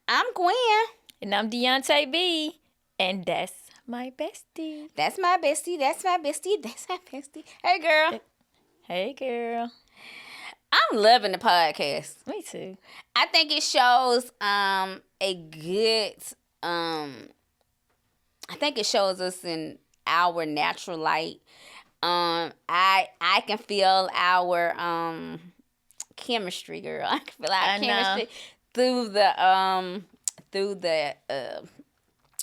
I'm Gwen. And I'm Deonta B. And that's my bestie. That's my bestie. That's my bestie. That's my bestie. Hey, girl. Hey, girl. I'm loving the podcast. Me too. I think it shows a good I think it shows us in our natural light. I can feel our chemistry, girl. I can feel our chemistry through the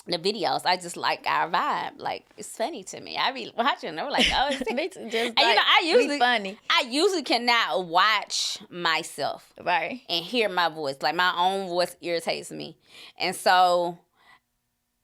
videos. I just like our vibe. Like, it's funny to me. I be watching them like, oh, it's Me too. Just and you know, funny. I usually cannot watch myself Right. and hear my voice. Like, my own voice irritates me. And so,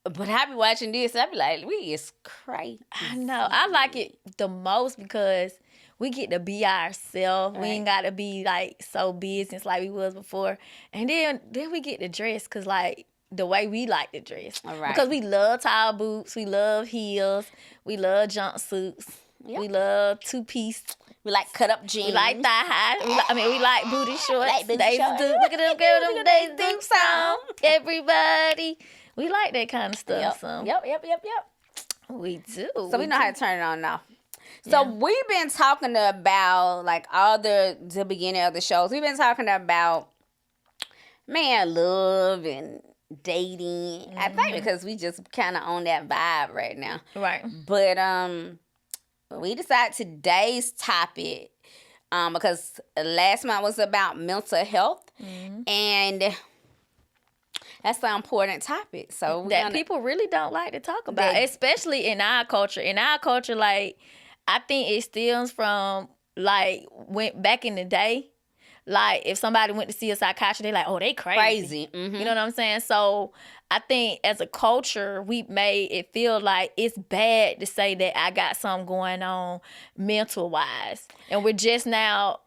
but I be watching this, I be like, we is crazy. I know. I like it the most because we get to be ourselves. Right. We ain't got to be like so business like we was before. And then we get to dress because like the way we like to dress. All right. Because we love tall boots. We love heels. We love jumpsuits. Yep. We love two-piece. We like cut up jeans. We like thigh high. We like booty shorts. Like booty Daisy shorts. Duke. Look at them girls. Them Daisy Duke Duke song. Everybody. We like that kind of stuff. Yep. We do. So we know how to turn it on now. So we've been talking about, like, all the beginning of the shows. We've been talking about, man, love and dating. I think because we just kind of on that vibe right now. Right. But we decided today's topic because last month was about mental health, and that's an important topic. So that people really don't like to talk about, especially in our culture. In our culture, like, I think it stems from, like, went back in the day. Like, if somebody went to see a psychiatrist, they like, oh, they crazy. Mm-hmm. You know what I'm saying? So I think as a culture, we made it feel like it's bad to say that I got something going on mental wise. And we're just now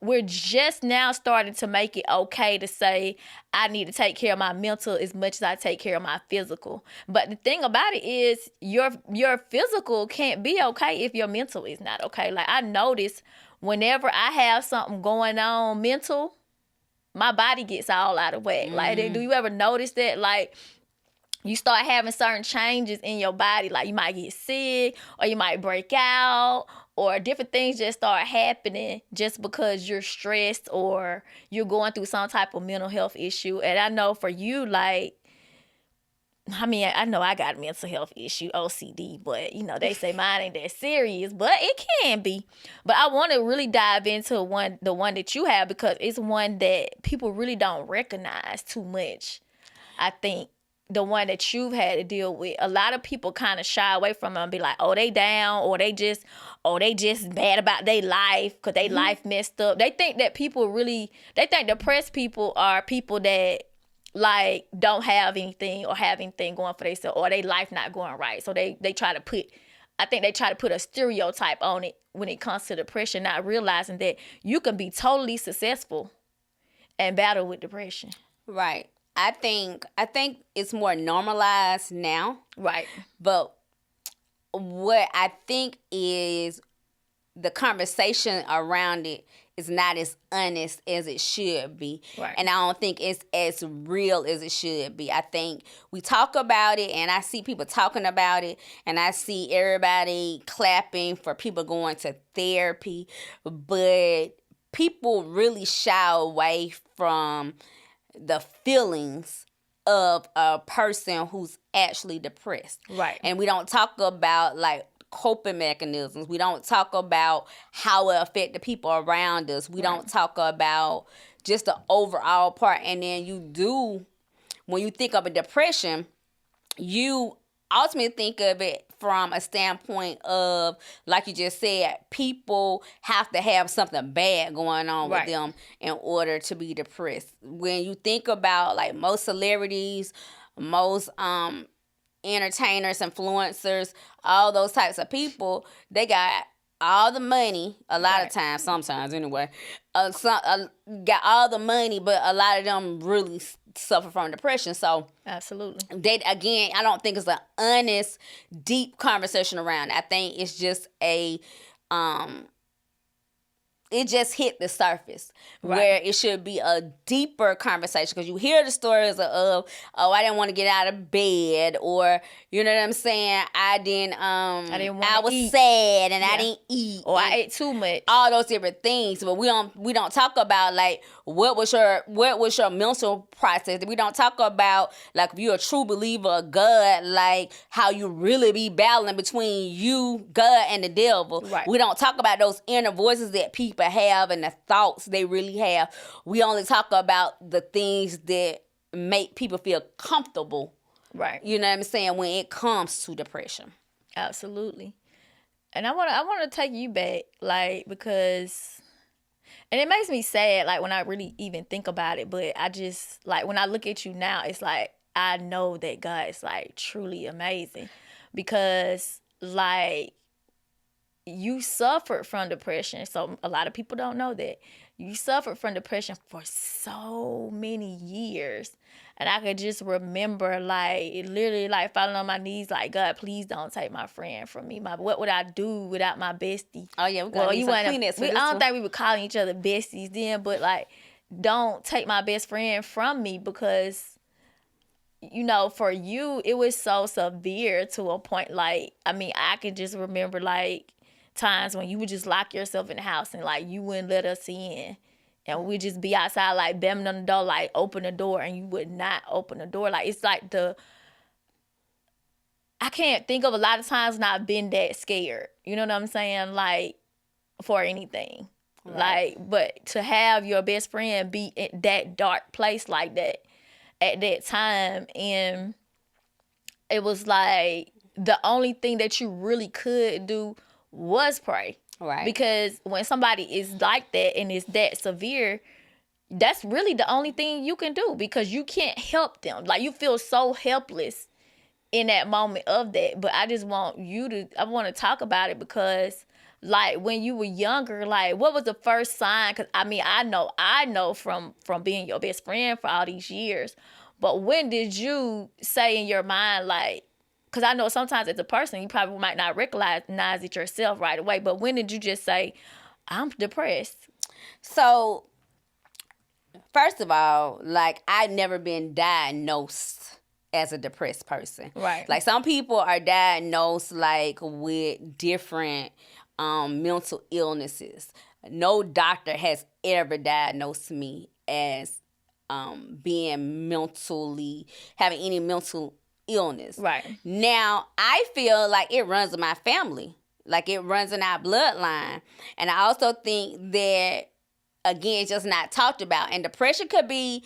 starting to make it okay to say I need to take care of my mental as much as I take care of my physical. But the thing about it is your physical can't be okay if your mental is not okay. Like, I notice whenever I have something going on mental, my body gets all out of whack. Like, do you ever notice that? Like, you start having certain changes in your body. Like, you might get sick, or you might break out, or different things just start happening just because you're stressed or you're going through some type of mental health issue. And I know for you, like, I mean, I know I got a mental health issue, OCD, but, you know, they say mine ain't that serious, but it can be. But I want to really dive into the one that you have, because it's one that people really don't recognize too much. I think the one that you've had to deal with, a lot of people kind of shy away from them and be like, oh, they down, or they just mad about their life because their life messed up. They think that they think depressed people are people that, like, don't have anything or have anything going for themselves, or their life not going right. So they try to put a stereotype on it when it comes to depression, not realizing that you can be totally successful and battle with depression. Right. I think it's more normalized now. Right. But what I think is the conversation around it is not as honest as it should be. Right. And I don't think it's as real as it should be. I think we talk about it, and I see people talking about it, and I see everybody clapping for people going to therapy, but people really shy away from the feelings of a person who's actually depressed. Right. And we don't talk about, like, coping mechanisms. We don't talk about how it affect the people around us. We don't talk about just the overall part. And then when you think of a depression, you ultimately think of it from a standpoint of, like you just said, people have to have something bad going on with them in order to be depressed. When you think about, like, most celebrities, most entertainers, influencers, all those types of people, they got all the money, a lot of times, sometimes anyway, got all the money, but a lot of them really suffer from depression. So absolutely, again, I don't think it's an honest, deep conversation around it. I think it's just it just hit the surface, Right. where it should be a deeper conversation, because you hear the stories of, oh, I didn't want to get out of bed, or you know what I'm saying, I was eat. sad and I Yeah. didn't eat, Or I and ate too much. all those different things. But we don't talk about like what was your mental process. We don't talk about like if you're a true believer of God, like how you really be battling between you, God, and the devil. Right. We don't talk about those inner voices that people have and the thoughts they really have. We only talk about the things that make people feel comfortable. Right. You know what I'm saying, when it comes to depression. Absolutely. And I want to take you back, like, because, and it makes me sad, like, when I really even think about it, but I just, like, when I look at you now, it's like, I know that God is, like, truly amazing, because, like, you suffered from depression. So a lot of people don't know that. You suffered from depression for so many years. And I could just remember, like, literally, like, falling on my knees, like, God, please don't take my friend from me. What would I do without my bestie? Oh, yeah, we got to need some Kleenex for this I don't one. think we were calling each other besties then, but, like, don't take my best friend from me, because, you know, for you, it was so severe to a point, like, I mean, I could just remember, like, times when you would just lock yourself in the house and, like, you wouldn't let us in. And we'd just be outside, like, banging on the door, like, open the door, and you would not open the door. Like, it's like I can't think of a lot of times when I've been that scared. You know what I'm saying? Like, for anything. Right. Like, but to have your best friend be in that dark place like that at that time, and it was like the only thing that you really could do was pray. Right. Because when somebody is like that and is that severe, that's really the only thing you can do, because you can't help them. Like, you feel so helpless in that moment of that. But I just want I want to talk about it, because, like, when you were younger, like, what was the first sign? Because, I mean, I know from being your best friend for all these years. But when did you say in your mind, like, because I know sometimes as a person, you probably might not recognize it yourself right away. But when did you just say, I'm depressed? So, first of all, like, I've never been diagnosed as a depressed person. Right. Like, some people are diagnosed, like, with different mental illnesses. No doctor has ever diagnosed me as being having any mental illness. Right. Now, I feel like it runs in my family. Like, it runs in our bloodline. And I also think that, again, it's just not talked about. And depression could be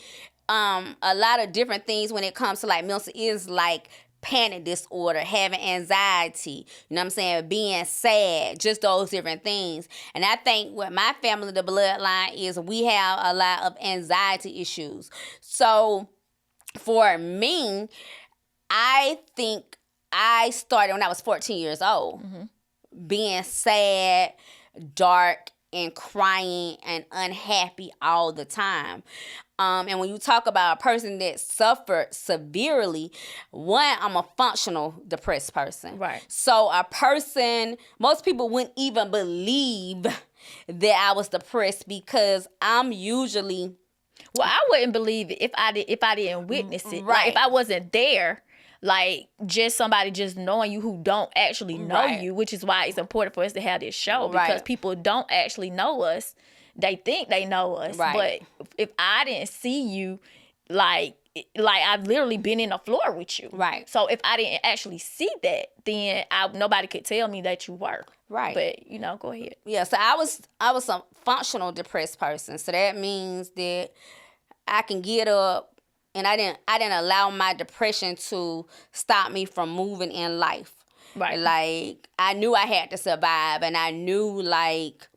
a lot of different things when it comes to, like, mental illness, like panic disorder, having anxiety, you know what I'm saying, being sad, just those different things. And I think with my family, the bloodline, is we have a lot of anxiety issues. So for me, I think I started when I was 14 years old, being sad, dark, and crying and unhappy all the time. And when you talk about a person that suffered severely, one, I'm a functional depressed person. Right. So most people wouldn't even believe that I was depressed, because I'm usually... Well, I wouldn't believe it if I didn't witness it. Right. Like, if I wasn't there, like, just somebody just knowing you who don't actually know Right. you, which is why it's important for us to have this show, because Right. people don't actually know us. They think they know us. Right. But if I didn't see you, like I've literally been in the floor with you. Right. So if I didn't actually see that, then nobody could tell me that you were. Right. But, you know, go ahead. Yeah, so I was a functional depressed person. So that means that I can get up, and I didn't allow my depression to stop me from moving in life. Right. Like, I knew I had to survive, and I knew, like,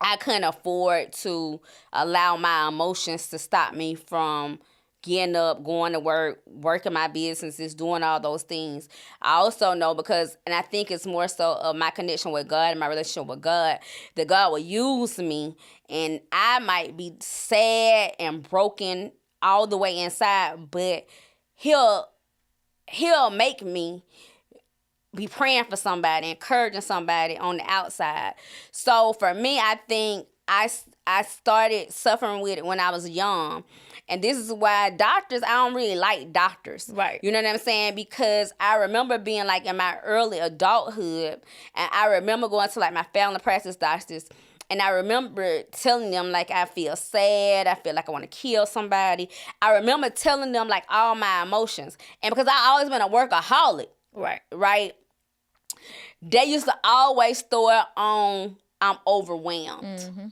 I couldn't afford to allow my emotions to stop me from getting up, going to work, working my businesses, doing all those things. I also know, and I think it's more so of my connection with God and my relationship with God, that God will use me, and I might be sad and broken all the way inside, but he'll make me be praying for somebody, encouraging somebody on the outside. So for me, I think I started suffering with it when I was young. And this is why doctors, I don't really like doctors. Right. You know what I'm saying? Because I remember being like in my early adulthood, and I remember going to like my family practice doctors, and I remember telling them like I feel sad, I feel like I want to kill somebody. I remember telling them like all my emotions. And because I always been a workaholic, right? They used to always throw it on, I'm overwhelmed. Mm-hmm.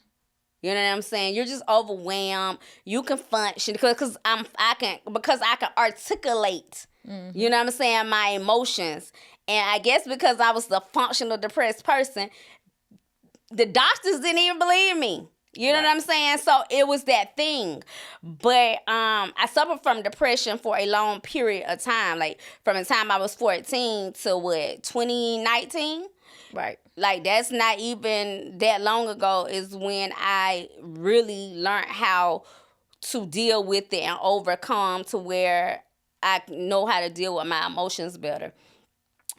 You know what I'm saying? You're just overwhelmed. You can function because I can articulate. Mm-hmm. You know what I'm saying? My emotions. And I guess because I was the functional depressed person, the doctors didn't even believe me. You know what I'm saying? So it was that thing. But I suffered from depression for a long period of time. Like from the time I was 14 to 2019? Right. Like that's not even that long ago is when I really learned how to deal with it and overcome to where I know how to deal with my emotions better.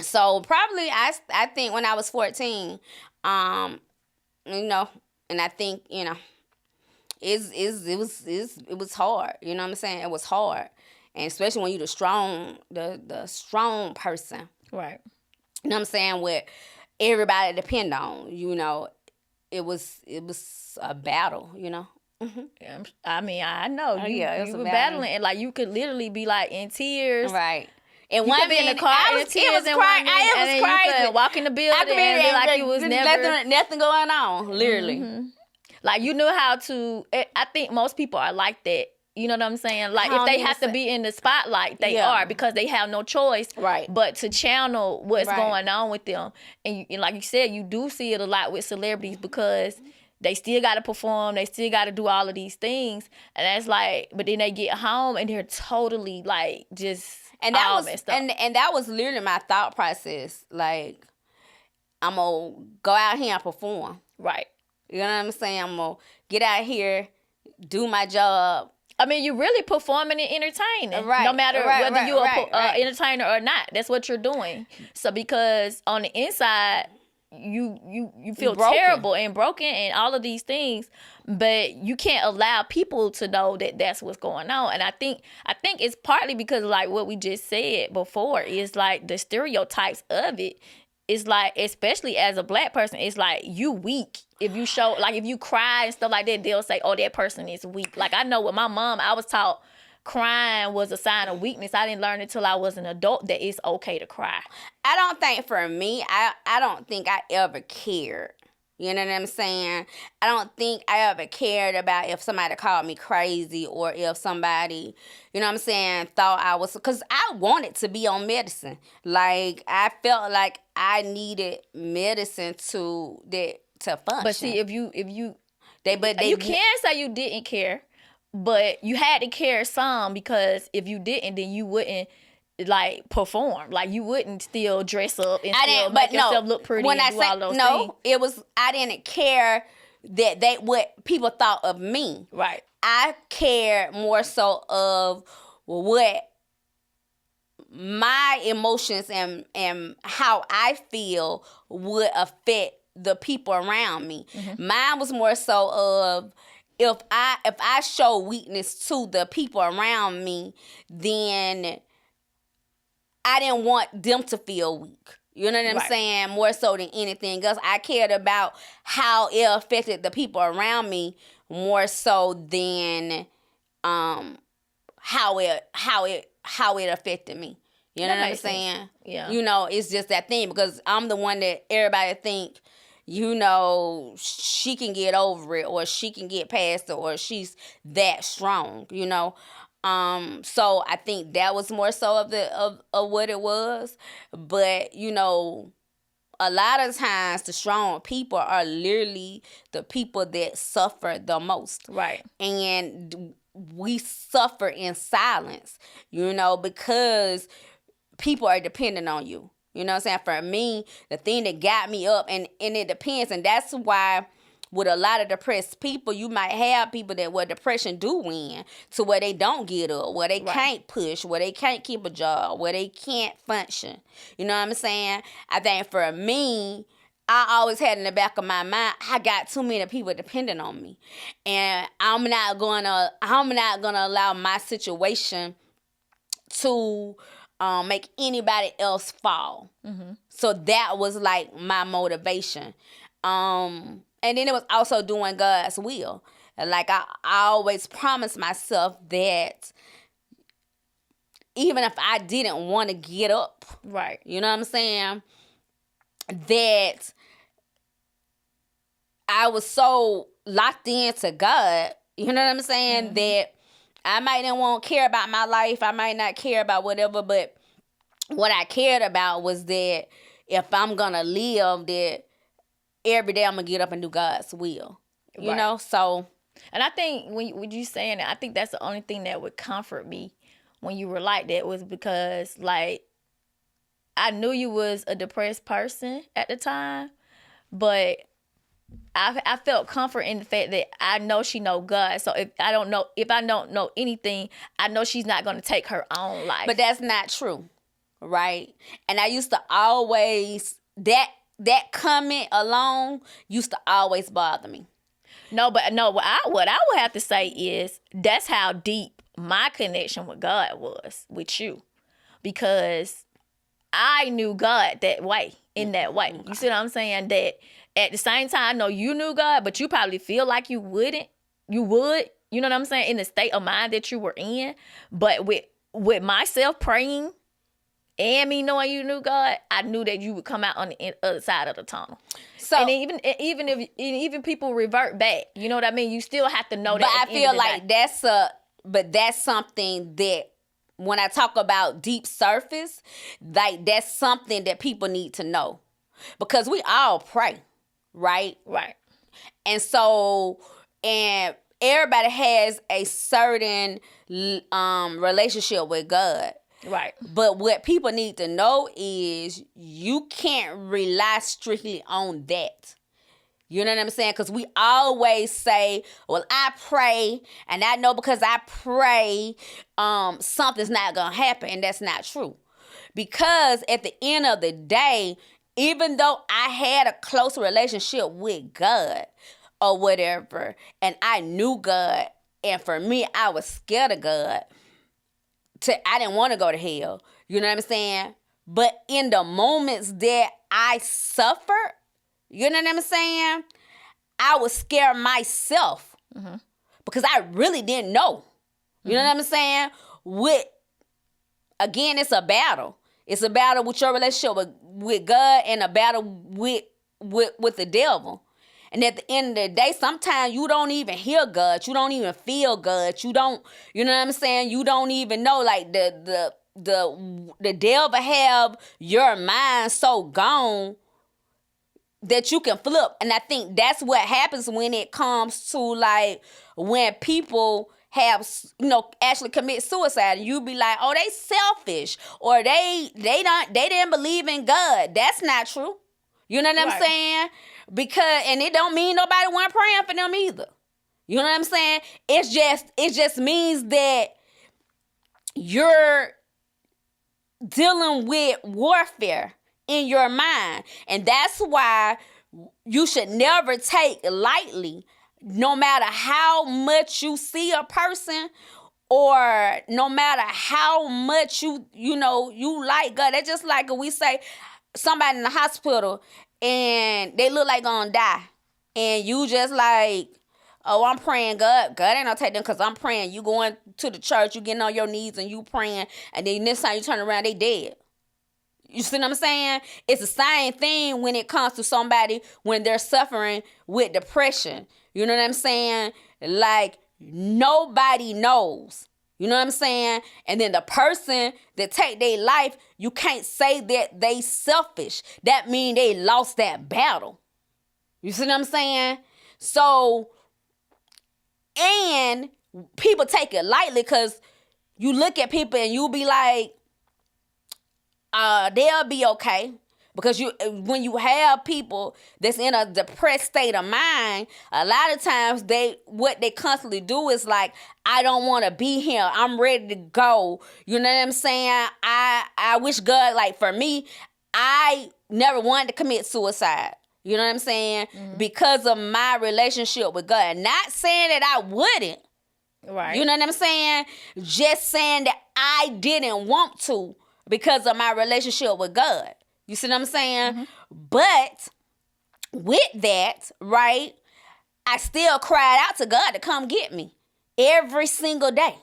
So probably I think when I was 14, you know, and I think, you know, it was hard. You know what I'm saying? It was hard. And especially when you're the strong person. Right. You know what I'm saying? With everybody depend on, you know, it was a battle, you know. Yeah, I mean, I know you was were battling, and like you could literally be like in tears, right? And you one could be in the car in tears, it was crazy. And then you could walk in the building and be like you was never nothing going on, literally. Mm-hmm. Like you knew how to. I think most people are like that. You know what I'm saying? Like if they have to be in the spotlight, they are because they have no choice, right? But to channel what's going on with them, and like you said, you do see it a lot with celebrities because they still got to perform, they still got to do all of these things, and that's like, but then they get home and they're totally like just and that all was messed up. And that was literally my thought process. Like I'm gonna go out here and perform, right? You know what I'm saying? I'm gonna get out here, do my job. I mean, you're really performing and entertaining, right? No matter whether you're an entertainer or not. That's what you're doing. So because on the inside, you feel terrible and broken and all of these things, but you can't allow people to know that that's what's going on. And I think it's partly because like what we just said before is like the stereotypes of it. It's like, especially as a black person, it's like you weak. If you show, like if you cry and stuff like that, they'll say, oh, that person is weak. Like I know with my mom, I was taught crying was a sign of weakness. I didn't learn until I was an adult that it's okay to cry. I don't think for me, I don't think I ever cared. You know what I'm saying? I don't think I ever cared about if somebody called me crazy or if somebody, you know what I'm saying, thought I was, because I wanted to be on medicine. Like, I felt like I needed medicine to function. But see, if you you can say you didn't care, but you had to care some, because if you didn't, then you wouldn't like perform, like you wouldn't still dress up and still make yourself look pretty and do all those things. It was, I didn't care that what people thought of me. Right. I cared more so of what my emotions and how I feel would affect the people around me. Mm-hmm. Mine was more so of if I show weakness to the people around me, then I didn't want them to feel weak. You know what I'm saying? More so than anything else. I cared about how it affected the people around me more so than how it affected me. You know what I'm saying? Yeah. You know, it's just that thing, because I'm the one that everybody think, you know, she can get over it, or she can get past it, or she's that strong, you know. So I think that was more so of what it was. But, you know, a lot of times the strong people are literally the people that suffer the most. Right. And we suffer in silence, you know, because people are dependent on you. You know what I'm saying? For me, the thing that got me up, and it depends, and that's why with a lot of depressed people, you might have people that where depression do win to where they don't get up, where they can't push, where they can't keep a job, where they can't function. You know what I'm saying? I think for me, I always had in the back of my mind, I got too many people depending on me, and I'm not gonna allow my situation to make anybody else fall. Mm-hmm. So that was like my motivation. And then it was also doing God's will. Like I always promised myself that even if I didn't want to get up, right? You know what I'm saying? That I was so locked into God, you know what I'm saying? Mm-hmm. That I might not want to care about my life. I might not care about whatever, but what I cared about was that if I'm going to live, that every day I'm going to get up and do God's will, you know? So. And I think when you saying that, I think that's the only thing that would comfort me when you were like that was because, like, I knew you was a depressed person at the time, but I felt comfort in the fact that I know she know God. So if I don't know anything, I know she's not going to take her own life. But that's not true, right? And I used to always that comment alone used to always bother me. What I would have to say is that's how deep my connection with God was with you, because I knew God that way, in that way. Okay. You see what I'm saying? That at the same time, I know you knew God, but you probably feel like you wouldn't. You would. You know what I'm saying? In the state of mind that you were in. But with myself praying and me knowing you knew God, I knew that you would come out on the other side of the tunnel. So, and even people revert back, you know what I mean? You still have to know that. But I feel like that's something that when I talk about deep surface, like that's something that people need to know, because we all pray, right? Right. And so, and everybody has a certain relationship with God. Right. But what people need to know is you can't rely strictly on that. You know what I'm saying? Because we always say, well, I pray, and I know because I pray, something's not going to happen. And that's not true. Because at the end of the day, even though I had a close relationship with God or whatever, and I knew God, and for me, I was scared of God, I didn't want to go to hell. You know what I'm saying? But in the moments that I suffered, you know what I'm saying? I was scared myself, mm-hmm. because I really didn't know. You know what I'm saying? Again, it's a battle. It's a battle with your relationship with God and a battle with the devil. And at the end of the day, sometimes you don't even hear God. You don't even feel God. You know what I'm saying? You don't even know, like, the devil have your mind so gone that you can flip. And I think that's what happens when it comes to, like, when people have, actually commit suicide, and you be like, oh, they selfish, or they didn't believe in God. That's not true. You know what I'm saying? And it don't mean nobody wasn't praying for them either. You know what I'm saying? It just means that you're dealing with warfare in your mind. And that's why you should never take lightly, no matter how much you see a person, or no matter how much you like God. That's just like if we say somebody in the hospital and they look like gonna die, and you just like, oh, I'm praying, God ain't gonna take them because I'm praying. You going to the church, you getting on your knees and you praying, and then this time you turn around, they dead. You see what I'm saying? It's the same thing when it comes to somebody when they're suffering with depression. You know what I'm saying? Like, nobody knows. You know what I'm saying? And then the person that take their life, you can't say that they selfish. That mean they lost that battle. You see what I'm saying? So, and people take it lightly because you look at people and you be like, they'll be okay. Because when you have people that's in a depressed state of mind, a lot of times what they constantly do is like, I don't want to be here. I'm ready to go. You know what I'm saying? I wish God, like for me, I never wanted to commit suicide. You know what I'm saying? Because of my relationship with God. Not saying that I wouldn't. Right. You know what I'm saying? Just saying that I didn't want to because of my relationship with God. You see what I'm saying? But with that, right, I still cried out to God to come get me every single day.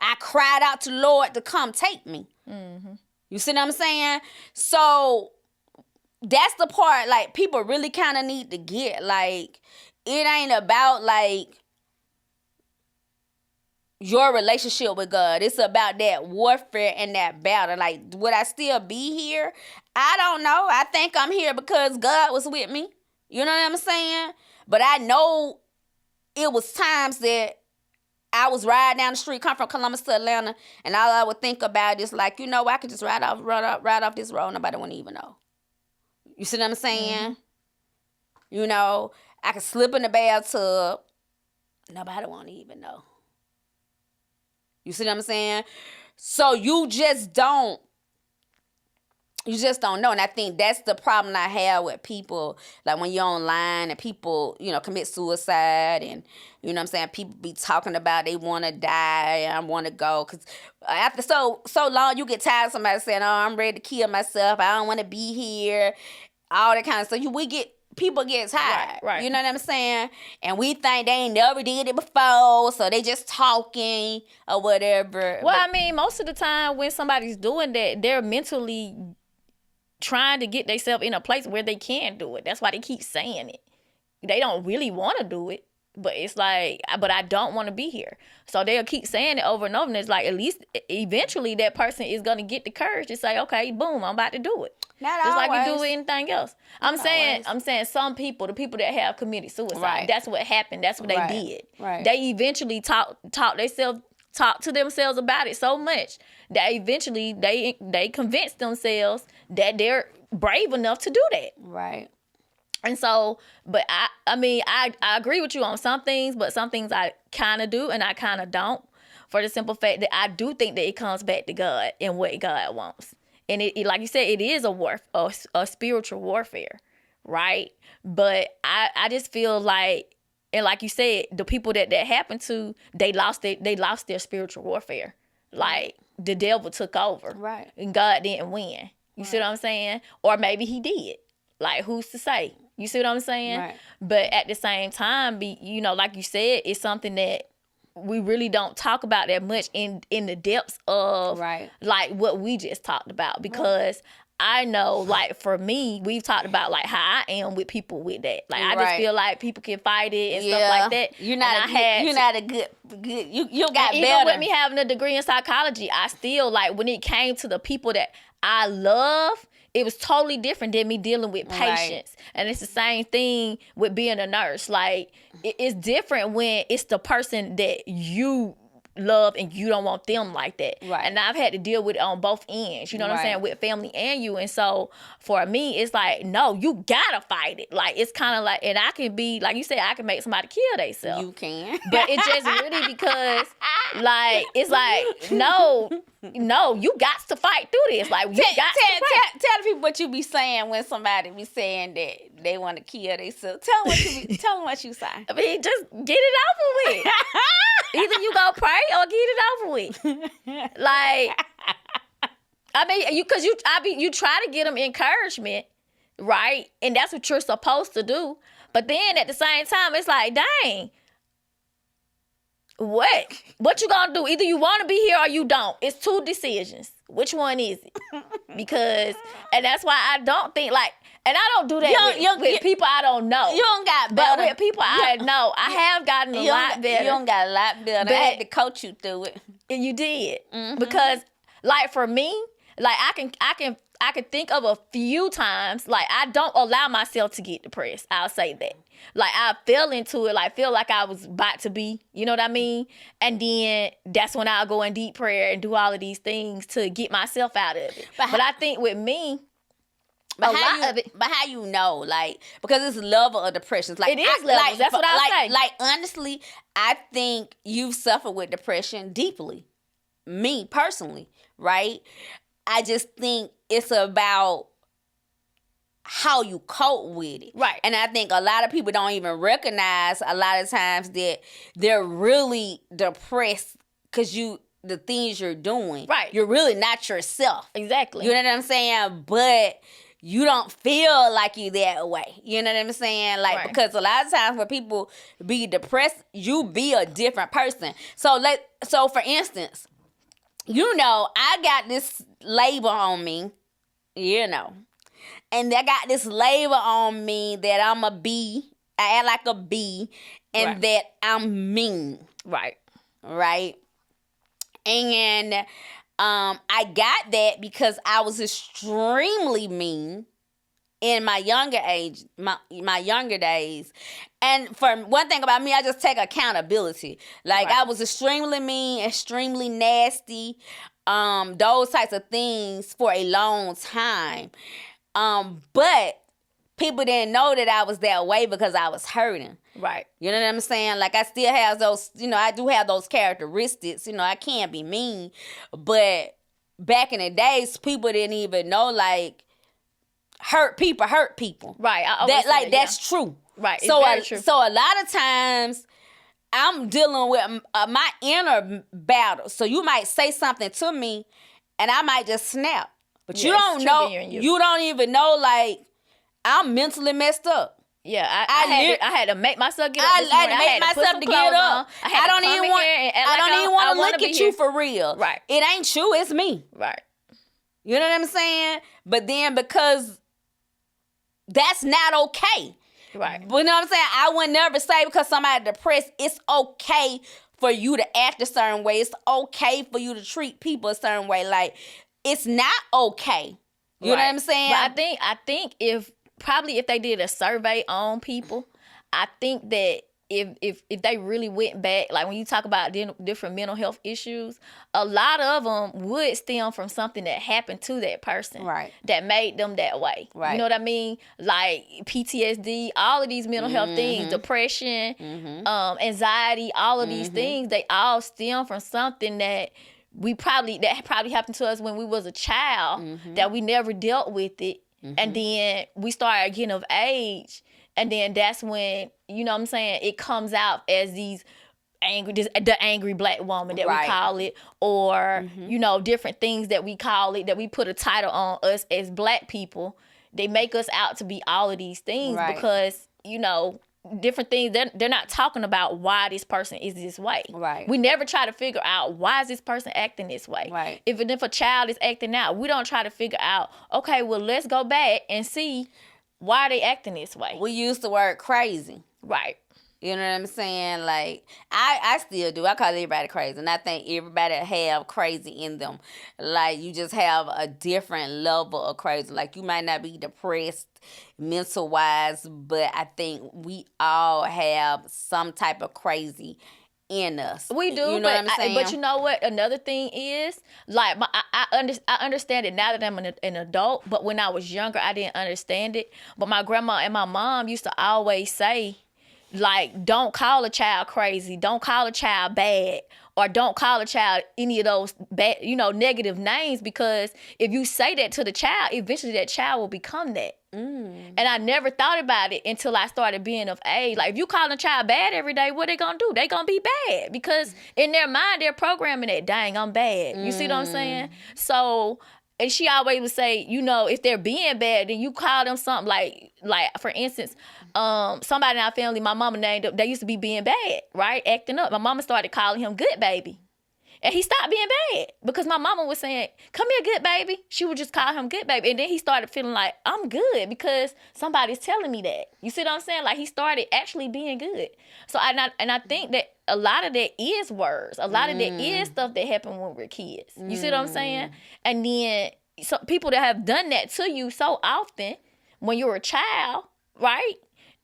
I cried out to Lord to come take me. You see what I'm saying? So that's the part, like, people really kind of need to get. Like, it ain't about, like, your relationship with God. It's about that warfare and that battle. Like, would I still be here? I don't know. I think I'm here because God was with me. You know what I'm saying? But I know it was times that I was riding down the street, come from Columbus to Atlanta, and all I would think about is like, I could just ride off this road. Nobody wouldn't even know. You see what I'm saying? I could slip in the bathtub. Nobody won't even know. You see what I'm saying? So you just don't know. And I think that's the problem I have with people. Like when you're online and people, commit suicide and, you know what I'm saying, people be talking about they want to die and I want to go. Because after so long, you get tired of somebody saying, oh, I'm ready to kill myself. I don't want to be here. All that kind of stuff. People get tired. Right. You know what I'm saying? And we think they ain't never did it before, so they just talking or whatever. Well, I mean, most of the time when somebody's doing that, they're mentally trying to get themselves in a place where they can do it. That's why they keep saying it. They don't really want to do it, but it's like, but I don't want to be here. So they'll keep saying it over and over, and it's like, at least eventually that person is going to get the courage to say, okay, boom, I'm about to do it. Not just always. like you do anything else. I'm saying some people, the people that have committed suicide, right. That's what happened. That's what they did. Right. They eventually talk to themselves about it so much that eventually they convince themselves that they're brave enough to do that. Right. And so, but I mean, I agree with you on some things, but some things I kind of do and I kind of don't, for the simple fact that I do think that it comes back to God and what God wants. And it like you said, it is a spiritual warfare, right? But I just feel like, and like you said, the people that happened to, they lost their spiritual warfare. Like the devil took over, right? And God didn't win. You see what I'm saying? Or maybe he did. Like, who's to say? You see what I'm saying? Right. But at the same time, like you said, it's something that we really don't talk about that much in the depths of like what we just talked about, because I know, like, for me, we've talked about like how I am with people with that. Like, I just feel like people can fight it and stuff like that. You're not a good you got better. Even with me having a degree in psychology, I still, like, when it came to the people that I love, it was totally different than me dealing with patients. Right. And it's the same thing with being a nurse. Like, it's different when it's the person that you love and you don't want them like that. Right. And I've had to deal with it on both ends, you know what I'm saying, with family and you. And so for me, it's like, no, you gotta fight it. Like, it's kind of like, and I can be, like you said, I can make somebody kill themselves. You can. But it's just really because, like, it's like, no, you got to fight through this. Like, you got to fight. Tell the people what you be saying when somebody be saying that they want to kill themselves. Tell them what you say. I mean, just get it over with. Either you go pray or get it over with. Like, I mean, you try to get them encouragement, right? And that's what you're supposed to do. But then at the same time, it's like, dang, what you gonna do? Either you want to be here or you don't. It's two decisions. Which one is it? Because, and that's why I don't think, like, and I don't do that with people I don't know. You don't got better. But with people I know, I have gotten a lot better. You don't got a lot better. I had to coach you through it. And you did. Mm-hmm. Because, like, for me, like, I can think of a few times, like, I don't allow myself to get depressed. I'll say that. Like, I fell into it, like, feel like I was about to be, you know what I mean? And then that's when I'll go in deep prayer and do all of these things to get myself out of it. But I think with me, But a lot of it. But how you know? Like, because it's level of depression. Like, It is levels. That's what I say. Like, honestly, I think you've suffered with depression deeply. Me, personally, right? I just think it's about how you cope with it. Right. And I think a lot of people don't even recognize a lot of times that they're really depressed because the things you're doing. Right. You're really not yourself. Exactly. You know what I'm saying? But you don't feel like you that way. You know what I'm saying? Like, Right. because a lot of times when people be depressed, you be a different person. So for instance, I got this label on me, and I got this label on me that I'm a B. I act like a B, and Right. that I'm mean. Right. Right? And I got that because I was extremely mean in my younger age, my younger days. And for one thing about me, I just take accountability. Like, Right. I was extremely mean, extremely nasty, those types of things for a long time. But people didn't know that I was that way because I was hurting. Right. You know what I'm saying? Like, I still have those, I do have those characteristics. I can't be mean. But back in the days, people didn't even know, like, hurt people. Right. I always say that's true. Right. It's So, very true. So a lot of times, I'm dealing with my inner battle. So you might say something to me, and I might just snap. But you don't know. You don't even know, like, I'm mentally messed up. Yeah, I had to make myself get up this morning. I had to make myself to get up. I don't even want to look at you for real. Right. It ain't you, it's me. Right. You know what I'm saying? But then, because that's not okay. Right. But you know what I'm saying? I would never say because somebody depressed, it's okay for you to act a certain way. It's okay for you to treat people a certain way. Like, it's not okay. You know what I'm saying? But I think if they did a survey on people, I think that if they really went back, like when you talk about different mental health issues, a lot of them would stem from something that happened to that person, right, that made them that way. Right. You know what I mean? Like PTSD, all of these mental health things, depression, anxiety, all of these things, they all stem from something that probably happened to us when we was a child, that we never dealt with it. And then we started getting of age, and then that's when, you know what I'm saying, it comes out as the angry black woman that we call it, or different things that we call it, that we put a title on us as black people. They make us out to be all of these things because different things, they're not talking about why this person is this way. Right. We never try to figure out why is this person acting this way. Right. Even if a child is acting out, we don't try to figure out, okay, well, let's go back and see why they acting this way. We use the word crazy. Right. You know what I'm saying? Like, I still do. I call everybody crazy. And I think everybody have crazy in them. Like, you just have a different level of crazy. Like, you might not be depressed mental-wise, but I think we all have some type of crazy in us. We do, you know what I'm saying? But you know what? Another thing is, like, I understand it now that I'm an adult, but when I was younger, I didn't understand it. But my grandma and my mom used to always say, like, don't call a child crazy, don't call a child bad, or don't call a child any of those bad, negative names, because if you say that to the child, eventually that child will become that. And I never thought about it until I started being of age. Like, if you call a child bad every day, what they gonna do? They gonna be bad, because in their mind, they're programming that, dang, I'm bad. You see what I'm saying? So, and she always would say, if they're being bad, then you call them something like for instance, somebody in our family, my mama named up, they used to be being bad, right? Acting up. My mama started calling him good baby. And he stopped being bad because my mama was saying, come here, good baby. She would just call him good baby. And then he started feeling like, I'm good because somebody's telling me that. You see what I'm saying? Like, he started actually being good. So I think that a lot of that is words. A lot of that is stuff that happened when we're kids. You see what I'm saying? And then people that have done that to you so often when you were a child, right?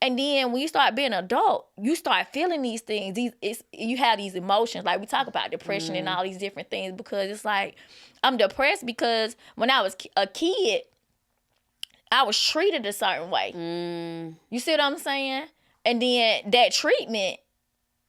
And then when you start being an adult, you start feeling these things. You have these emotions. Like, we talk about depression and all these different things, because it's like, I'm depressed because when I was a kid, I was treated a certain way. You see what I'm saying? And then that treatment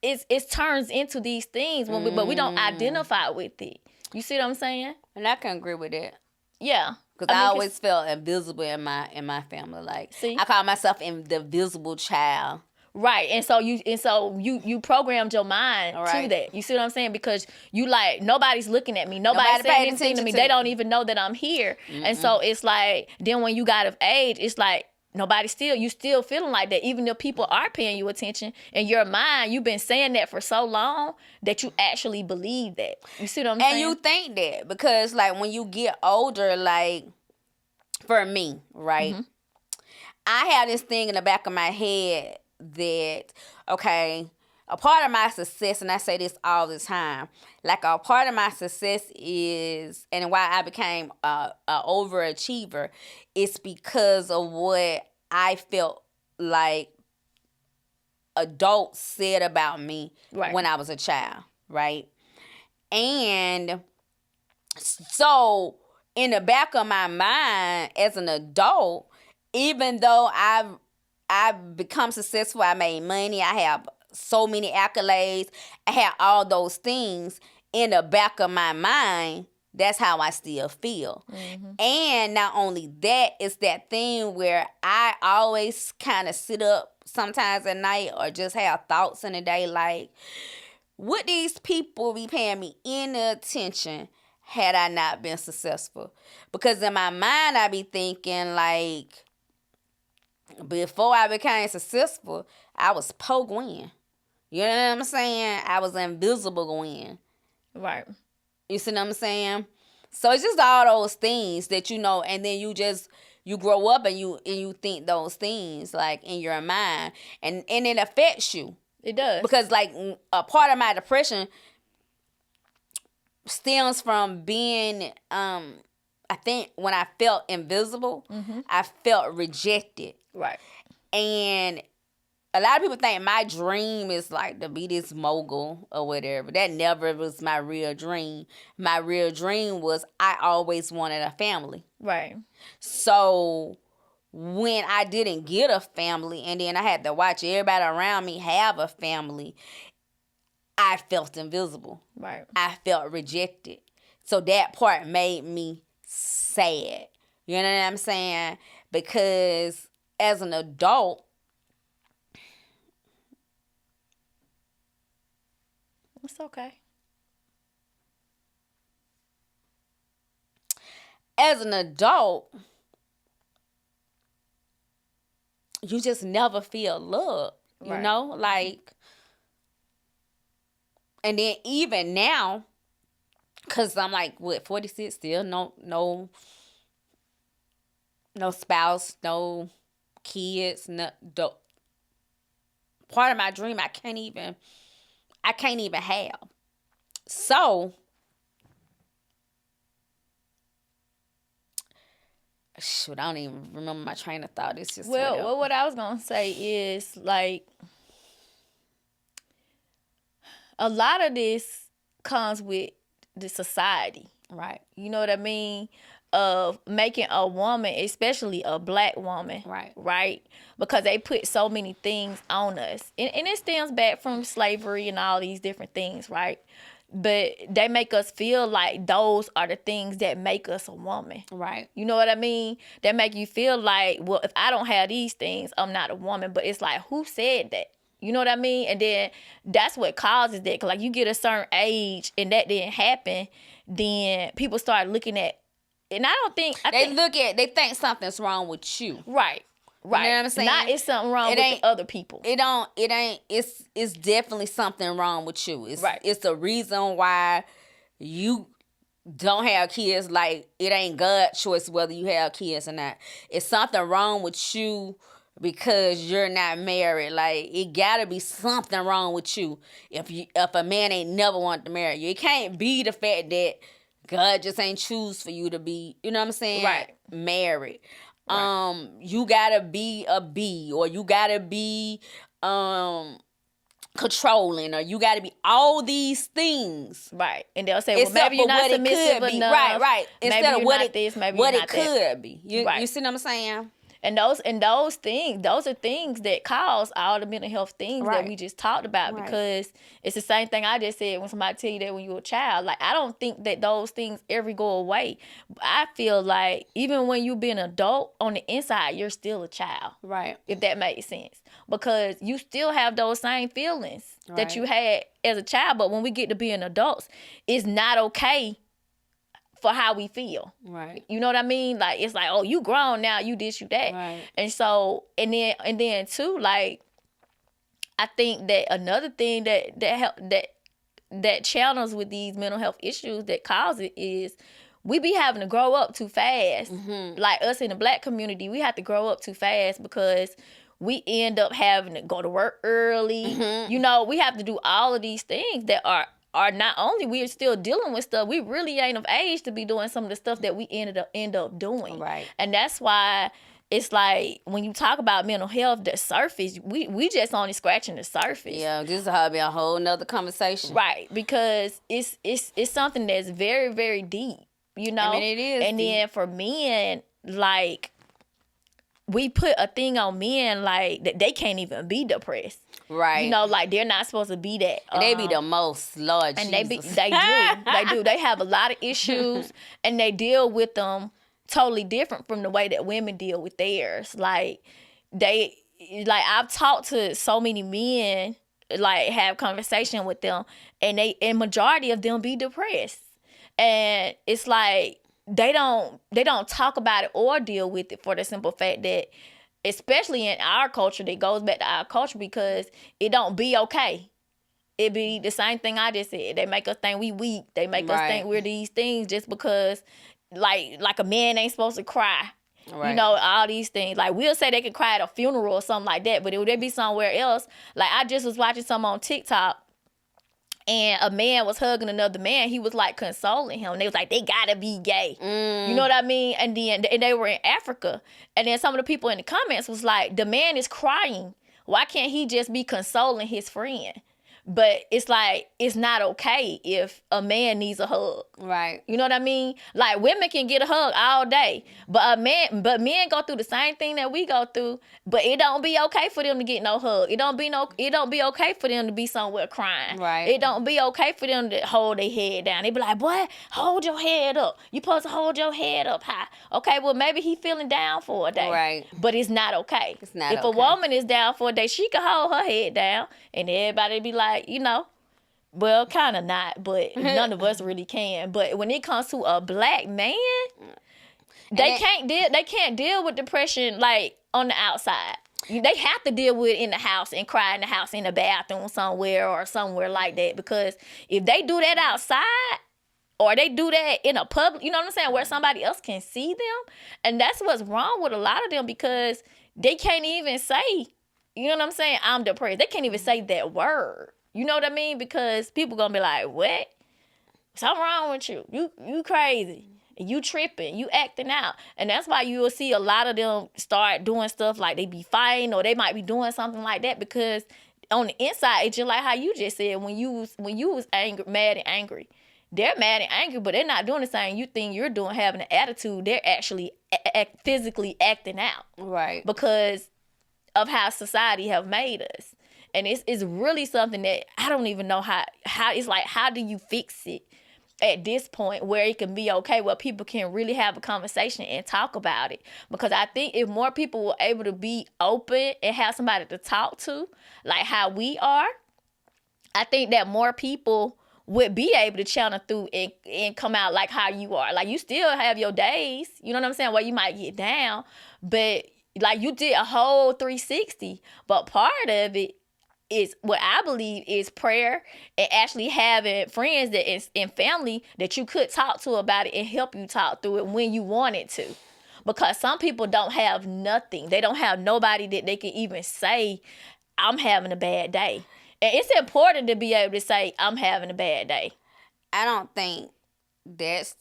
it turns into these things but we don't identify with it. You see what I'm saying? And I can agree with that. Yeah. Because I always felt invisible in my family. Like, see? I call myself the invisible child. Right. And so you programmed your mind to that. You see what I'm saying? Because you like, nobody's looking at me. Nobody's saying anything to me. They don't even know that I'm here. And so it's like, then when you got of age, it's like, you still feeling like that, even if people are paying you attention. In your mind, you've been saying that for so long that you actually believe that. You see what I'm saying? And you think that because, like, when you get older, like, for me, right, I have this thing in the back of my head that, okay, a part of my success, and I say this all the time, like, a part of my success is, and why I became a overachiever, is because of what I felt like adults said about me when I was a child, right? And so, in the back of my mind, as an adult, even though I've become successful, I made money, I have so many accolades, I have all those things, in the back of my mind, that's how I still feel. And not only that, it's that thing where I always kind of sit up sometimes at night or just have thoughts in the day like, would these people be paying me any attention had I not been successful? Because in my mind, I be thinking like, before I became successful, I was po Gwen. You know what I'm saying? I was invisible Gwen. Right. You see what I'm saying? So it's just all those things that you know, and then you grow up and you think those things like in your mind, and it affects you. It does. Because like a part of my depression stems from being I think when I felt invisible, I felt rejected. Right. And a lot of people think my dream is like to be this mogul or whatever. That never was my real dream. My real dream was I always wanted a family. Right. So when I didn't get a family and then I had to watch everybody around me have a family, I felt invisible. Right. I felt rejected. So that part made me sad. You know what I'm saying? Because as an adult, it's okay. As an adult, you just never feel love, you know? Like, and then even now, because I'm like, what, 46 still? No spouse, no kids, part of my dream I can't even have. So, shoot, I don't even remember my train of thought. It's just well, what I was gonna say is like a lot of this comes with the society, right? You know what I mean? Of making a woman, especially a black woman, right? Because they put so many things on us, and it stems back from slavery and all these different things, right? But they make us feel like those are the things that make us a woman. Right. You know what I mean? That make you feel like, well, if I don't have these things, I'm not a woman. But it's like, who said that? You know what I mean? And then that's what causes that. Cause like you get a certain age and that didn't happen, then people start looking at, and they think something's wrong with you. Right. Right. You know what I'm saying? Not it's something wrong with the other people. It's definitely something wrong with you. It's the reason why you don't have kids. Like, it ain't God's choice whether you have kids or not. It's something wrong with you because you're not married. Like, it gotta be something wrong with you if a man ain't never wanted to marry you. It can't be the fact that God just ain't choose for you to be, you know what I'm saying? Right. Married. You gotta be a B, or you gotta be controlling, or you got to be all these things. Right. And they'll say, well, Except maybe you're for not what it submissive could be. enough. Right. Maybe Instead of you're what not it this, maybe what you're it not that. could be. You Right. see what I'm saying? And those things, those are things that cause all the mental health things that we just talked about, because it's the same thing I just said when somebody tell you that when you were a child. Like, I don't think that those things ever go away. I feel like even when you be an adult, on the inside, you're still a child. Right. If that makes sense. Because you still have those same feelings that you had as a child. But when we get to being adults, it's not okay for how we feel. Right. You know what I mean? Like, it's like, oh, you grown now, you this, you that. Right. And so, and then too, like, I think that another thing that channels with these mental health issues that cause it is we be having to grow up too fast. Like us in the Black community, we have to grow up too fast because we end up having to go to work early. You know, we have to do all of these things that are not only we're still dealing with stuff, we really ain't of age to be doing some of the stuff that we end up doing. Right. And that's why it's like when you talk about mental health, the surface, we just only scratching the surface. Yeah, this will be a whole nother conversation. Right, because it's something that's very, very deep, you know? I mean, it is And deep. then for men, like, we put a thing on men like that they can't even be depressed. Right. You know, like they're not supposed to be that. And they be the most, Lord and Jesus. they do. They have a lot of issues and they deal with them totally different from the way that women deal with theirs. Like I've talked to so many men, like have conversation with them, and majority of them be depressed. And it's like they don't talk about it or deal with it for the simple fact that, especially in our culture, that goes back to our culture, because it don't be okay. It be the same thing I just said. They make us think we weak. They make us think we're these things just because, like a man ain't supposed to cry. Right. You know, all these things. Like, we'll say they can cry at a funeral or something like that, but would they be somewhere else? Like, I just was watching something on TikTok, and a man was hugging another man. He was like consoling him. They was like, they gotta be gay. You know what I mean? And then they were in Africa. And then some of the people in the comments was like, the man is crying. Why can't he just be consoling his friend? But it's like, it's not okay if a man needs a hug. Right. You know what I mean? Like, women can get a hug all day, but men go through the same thing that we go through, but it don't be okay for them to get no hug. It don't be okay for them to be somewhere crying. Right. It don't be okay for them to hold their head down. They be like, boy, hold your head up. You supposed to hold your head up high. Okay, well, maybe he feeling down for a day. Right. But it's not okay. It's not If okay. a woman is down for a day, she can hold her head down, and everybody be like, you know, well, kind of not, but none of us really can. But when it comes to a Black man, they can't deal with depression like on the outside. They have to deal with it in the house and cry in the house, in the bathroom somewhere or somewhere like that. Because if they do that outside, or they do that in a public, you know what I'm saying, where somebody else can see them, and that's what's wrong with a lot of them, because they can't even say, you know what I'm saying, I'm depressed. They can't even say that word. You know what I mean? Because people gonna be like, what? Something wrong with you. You crazy. You tripping. You acting out. And that's why you will see a lot of them start doing stuff like they be fighting, or they might be doing something like that, because on the inside, it's just like how you just said, when you was angry, mad and angry. They're mad and angry, but they're not doing the same thing you're doing, having an attitude. They're actually physically acting out. Right. Because of how society have made us. And it's really something that I don't even know how it's like, how do you fix it at this point where it can be okay, where people can really have a conversation and talk about it? Because I think if more people were able to be open and have somebody to talk to, like how we are, I think that more people would be able to channel through and come out like how you are. Like, you still have your days, you know what I'm saying, where you might get down, but like, you did a whole 360. But part of it is, what I believe, is prayer, and actually having friends that is in family that you could talk to about it and help you talk through it when you wanted to. Because some people don't have nothing. They don't have nobody that they can even say, I'm having a bad day. And it's important to be able to say, I'm having a bad day. I don't think that's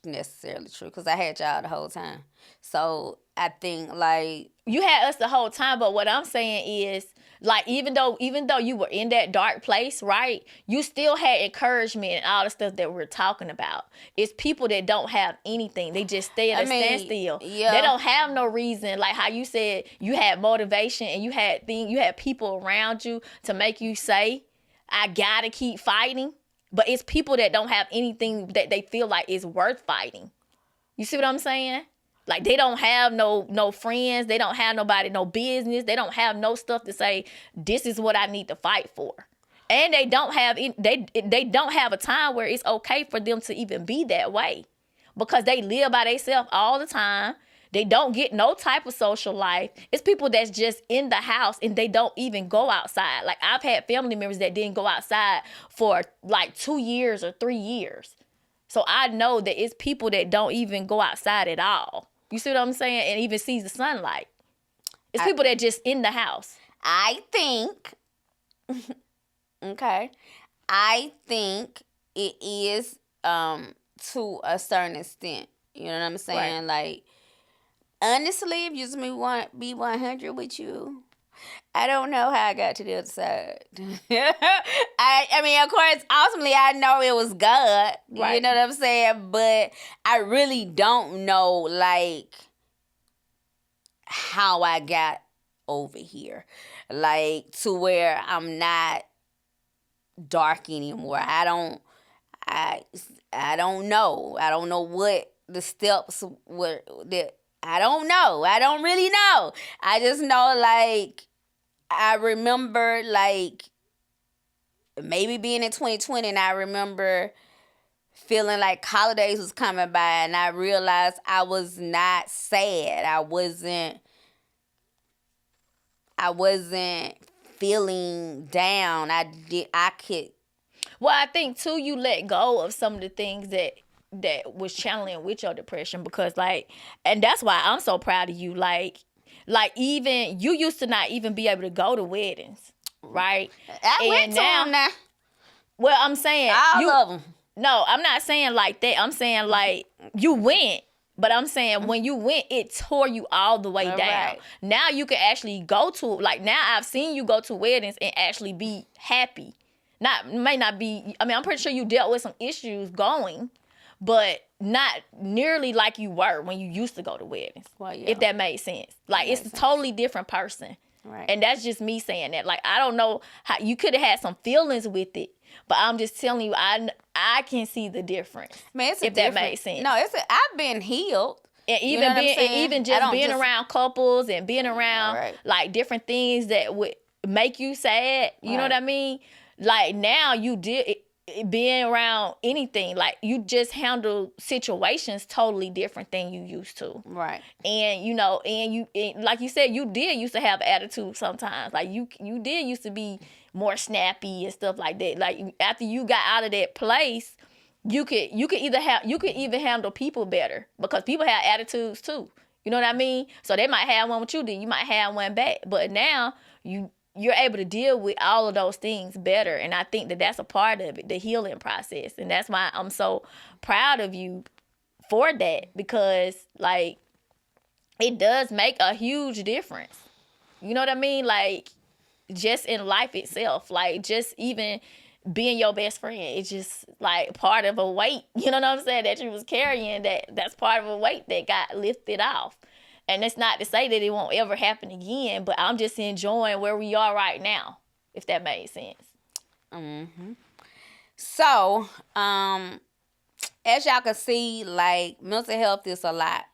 necessarily true, because I had y'all the whole time. So I think, like, you had us the whole time, but what I'm saying is, Like even though you were in that dark place, right? You still had encouragement and all the stuff that we're talking about. It's people that don't have anything. They just stay at a standstill. Yeah. They don't have no reason. Like how you said you had motivation and you had people around you to make you say, I gotta keep fighting. But it's people that don't have anything that they feel like is worth fighting. You see what I'm saying? Like they don't have no friends. They don't have nobody, no business. They don't have no stuff to say, this is what I need to fight for. And they don't have a time where it's okay for them to even be that way. Because they live by themselves all the time. They don't get no type of social life. It's people that's just in the house and they don't even go outside. Like I've had family members that didn't go outside for like 2 years or 3 years. So I know that it's people that don't even go outside at all. You see what I'm saying? And even sees the sunlight. It's people that just in the house. I think, okay, I think it is to a certain extent. You know what I'm saying? Right. Like, honestly, if you just me want be 100 with you, I don't know how I got to the other side. I mean, of course, ultimately, I know it was God. Right. You know what I'm saying? But I really don't know, like, how I got over here. Like, to where I'm not dark anymore. I don't know. I don't know what the steps were. I don't know. I don't really know. I just know, like, I remember, like, maybe being in 2020, and I remember feeling like holidays was coming by, and I realized I was not sad. I wasn't feeling down. I could. Well, I think too, you let go of some of the things that was channeling with your depression, because like, and that's why I'm so proud of you. Like even you used to not even be able to go to weddings, right? I went to them now. Well, I'm saying all of them. No, I'm not saying like that. I'm saying like you went. But I'm saying when you went, it tore you all the way down. Right. Now you can actually go to, like, now I've seen you go to weddings and actually be happy. May not be, I mean, I'm pretty sure you dealt with some issues going, but not nearly like you were when you used to go to weddings. Well, yeah. If that made sense. Like, it's a totally different person. Right. And that's just me saying that. Like, I don't know how, you could have had some feelings with it, but I'm just telling you, I can see the difference. Man, if that makes sense. No, I've been healed. And even just being around couples and being around like different things that would make you sad. You know what I mean? Like now you being around anything, like you just handle situations totally different than you used to. Right. And you know, and like you said, you did used to have attitude sometimes. Like you did used to be more snappy and stuff like that. Like after you got out of that place, you could even handle people better, because people have attitudes too. You know what I mean? So they might have one with you, then you might have one back. But now you're able to deal with all of those things better. And I think that that's a part of it, the healing process. And that's why I'm so proud of you for that, because like it does make a huge difference. You know what I mean? Like just in life itself, like just even being your best friend, it's just like part of a weight, you know what I'm saying, that you was carrying, that's part of a weight that got lifted off. And it's not to say that it won't ever happen again, but I'm just enjoying where we are right now, if that made sense. Mm-hmm. So, as y'all can see, like mental health is a lot.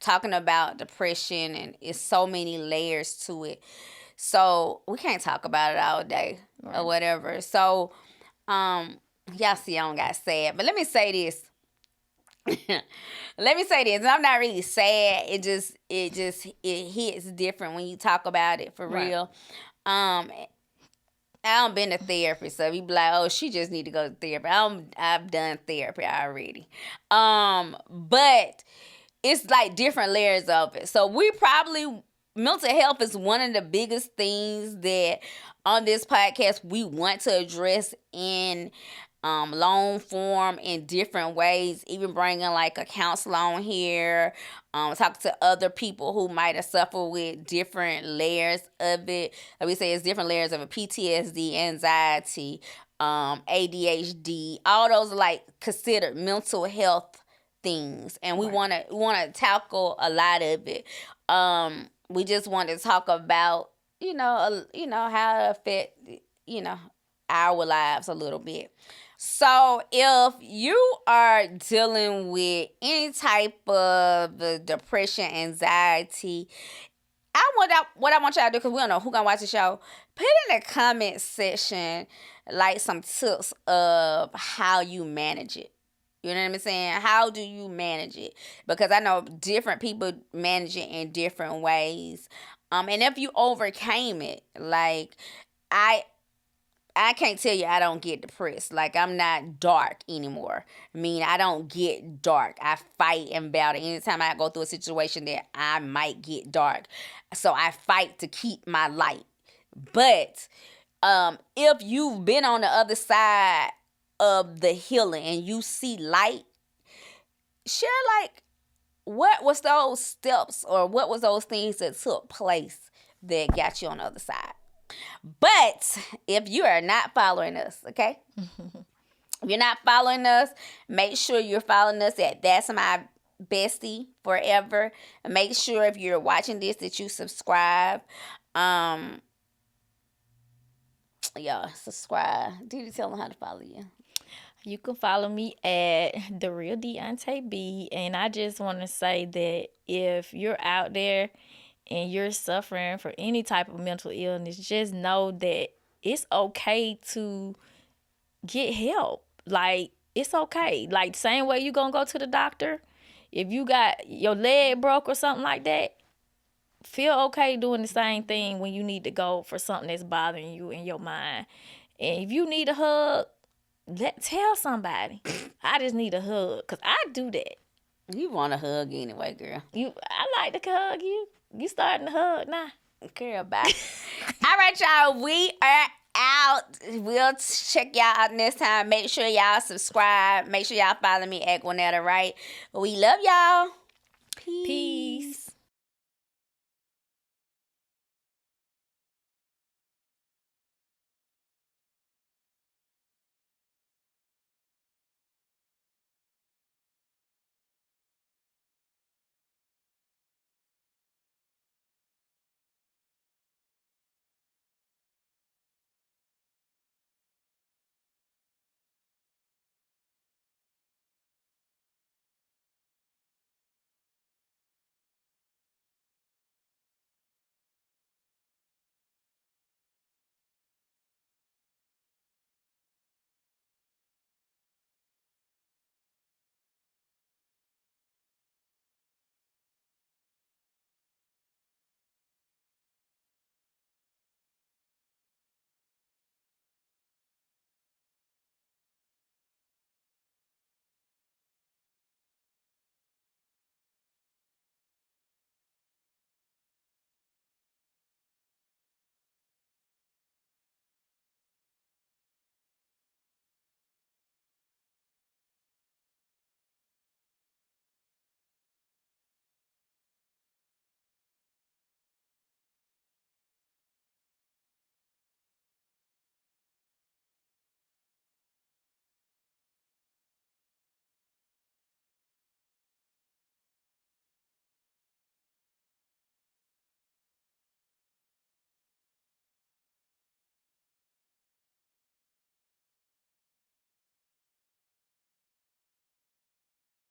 Talking about depression, and it's so many layers to it. So we can't talk about it all day or whatever. So, y'all see I don't got sad, but let me say this. I'm not really sad. It hits different when you talk about it for real. I don't been to therapy, so you be like, oh, she just need to go to therapy. I've done therapy already. But it's like different layers of it. So mental health is one of the biggest things that on this podcast we want to address in long form in different ways, even bringing like a counselor on here, talk to other people who might have suffered with different layers of it. Like we say, it's different layers of a PTSD, anxiety, ADHD, all those like considered mental health things, and we want to tackle a lot of it. We just want to talk about how it affect our lives a little bit. So if you are dealing with any type of depression, anxiety, what I want y'all to do, because we don't know who gonna watch the show, put in the comment section like some tips of how you manage it. You know what I'm saying? How do you manage it? Because I know different people manage it in different ways. And if you overcame it, like I can't tell you I don't get depressed. Like, I'm not dark anymore. I mean, I don't get dark. I fight and battle. Anytime I go through a situation that I might get dark. So I fight to keep my light. But if you've been on the other side of the healing and you see light, share like what was those steps or what was those things that took place that got you on the other side. But if you are not following us, okay? If you're not following us, make sure you're following us at That's My Bestie Forever. And make sure if you're watching this that you subscribe. Yeah, subscribe. Did you tell them how to follow you? You can follow me at The Real Deonta B. And I just want to say that if you're out there and you're suffering for any type of mental illness, just know that it's okay to get help. Like, it's okay. Like, same way you gonna go to the doctor, if you got your leg broke or something like that, feel okay doing the same thing when you need to go for something that's bothering you in your mind. And if you need a hug, tell somebody. I just need a hug, because I do that. You want a hug anyway, girl. I like to hug you. You starting to hug now. Girl, bye. All right, y'all. We are out. We'll check y'all out next time. Make sure y'all subscribe. Make sure y'all follow me at Gwinnetta, right? We love y'all. Peace.